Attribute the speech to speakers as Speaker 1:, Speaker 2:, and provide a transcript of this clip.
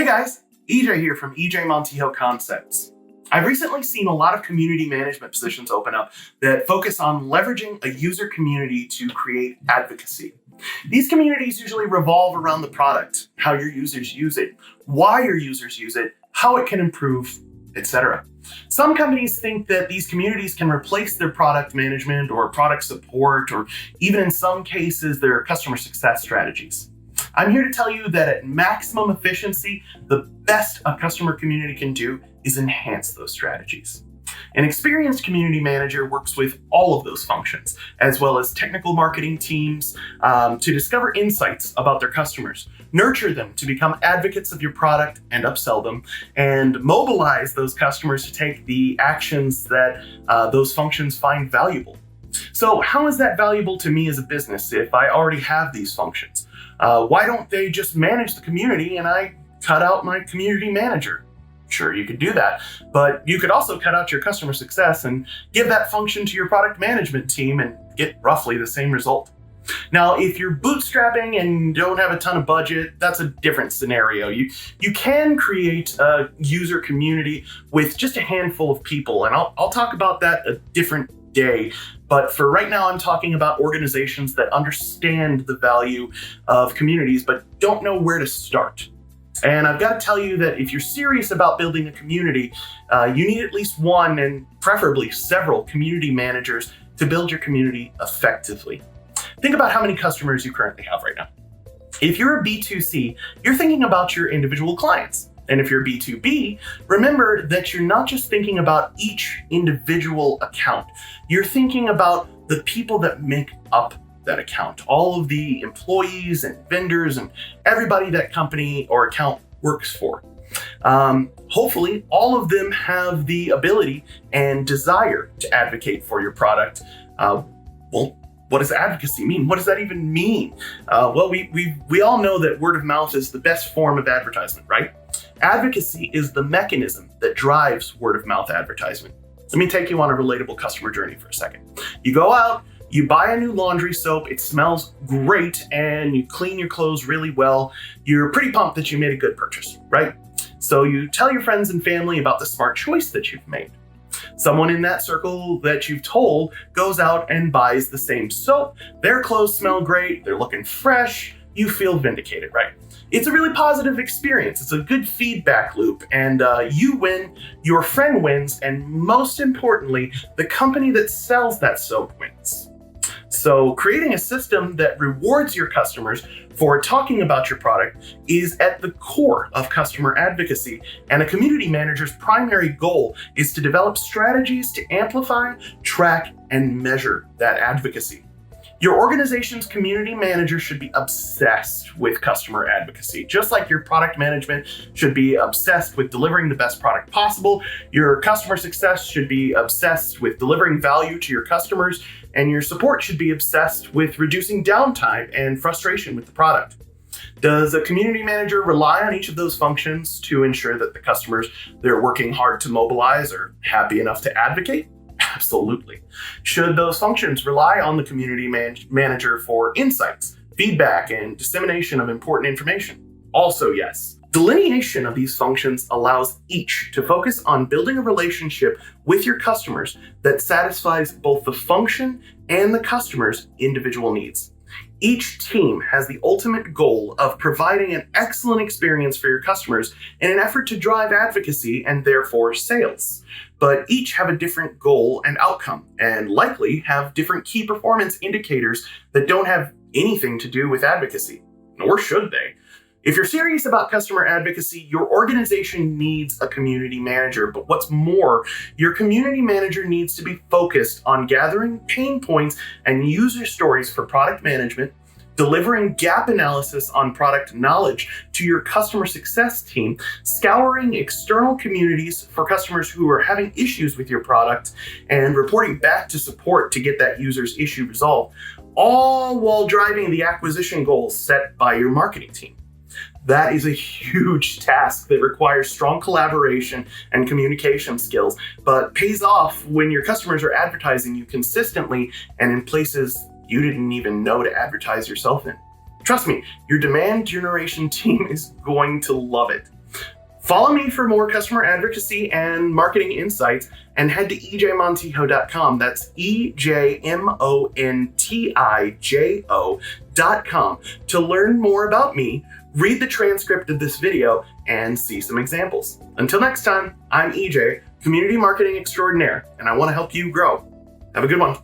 Speaker 1: Hey guys, EJ here from EJ Montijo Concepts. I've recently seen a lot of community management positions open up that focus on leveraging a user community to create advocacy. These communities usually revolve around the product, how your users use it, why your users use it, how it can improve, etc. Some companies think that these communities can replace their product management or product support, or even in some cases, their customer success strategies. I'm here to tell you that at maximum efficiency, the best a customer community can do is enhance those strategies. An experienced community manager works with all of those functions, as well as technical marketing teams, to discover insights about their customers, nurture them to become advocates of your product and upsell them, and mobilize those customers to take the actions that those functions find valuable. So how is that valuable to me as a business if I already have these functions? Why don't they just manage the community and I cut out my community manager? Sure, you could do that, but you could also cut out your customer success and give that function to your product management team and get roughly the same result. Now, if you're bootstrapping and don't have a ton of budget, that's a different scenario. You can create a user community with just a handful of people, and I'll talk about that a different day. But for right now, I'm talking about organizations that understand the value of communities, but don't know where to start. And I've got to tell you that if you're serious about building a community, you need at least one and preferably several community managers to build your community effectively. Think about how many customers you currently have right now. If you're a B2C, you're thinking about your individual clients. And if you're B2B, remember that you're not just thinking about each individual account. You're thinking about the people that make up that account, all of the employees and vendors and everybody that company or account works for. Hopefully, all of them have the ability and desire to advocate for your product. What does advocacy mean? What does that even mean? We all know that word of mouth is the best form of advertisement, right? Advocacy is the mechanism that drives word of mouth advertisement. Let me take you on a relatable customer journey for a second. You go out, you buy a new laundry soap, it smells great, and you clean your clothes really well. You're pretty pumped that you made a good purchase, right? So you tell your friends and family about the smart choice that you've made. Someone in that circle that you've told goes out and buys the same soap. Their clothes smell great, they're looking fresh, you feel vindicated, right? It's a really positive experience. It's a good feedback loop, and you win, your friend wins, and most importantly, the company that sells that soap wins. So creating a system that rewards your customers for talking about your product is at the core of customer advocacy, and a community manager's primary goal is to develop strategies to amplify, track, and measure that advocacy. Your organization's community manager should be obsessed with customer advocacy. Just like your product management should be obsessed with delivering the best product possible, your customer success should be obsessed with delivering value to your customers, and your support should be obsessed with reducing downtime and frustration with the product. Does a community manager rely on each of those functions to ensure that the customers they're working hard to mobilize are happy enough to advocate? Absolutely. Should those functions rely on the community manager for insights, feedback, and dissemination of important information? Also, yes. Delineation of these functions allows each to focus on building a relationship with your customers that satisfies both the function and the customer's individual needs. Each team has the ultimate goal of providing an excellent experience for your customers in an effort to drive advocacy and therefore sales. But each have a different goal and outcome, and likely have different key performance indicators that don't have anything to do with advocacy, nor should they. If you're serious about customer advocacy, your organization needs a community manager. But what's more, your community manager needs to be focused on gathering pain points and user stories for product management, delivering gap analysis on product knowledge to your customer success team, scouring external communities for customers who are having issues with your product, and reporting back to support to get that user's issue resolved, all while driving the acquisition goals set by your marketing team. That is a huge task that requires strong collaboration and communication skills, but pays off when your customers are advertising you consistently and in places you didn't even know to advertise yourself in. Trust me, your demand generation team is going to love it. Follow me for more customer advocacy and marketing insights, and head to ejmontijo.com. That's EJMONTIJO.com to learn more about me, read the transcript of this video, and see some examples. Until next time, I'm EJ, Community Marketing Extraordinaire, and I want to help you grow. Have a good one.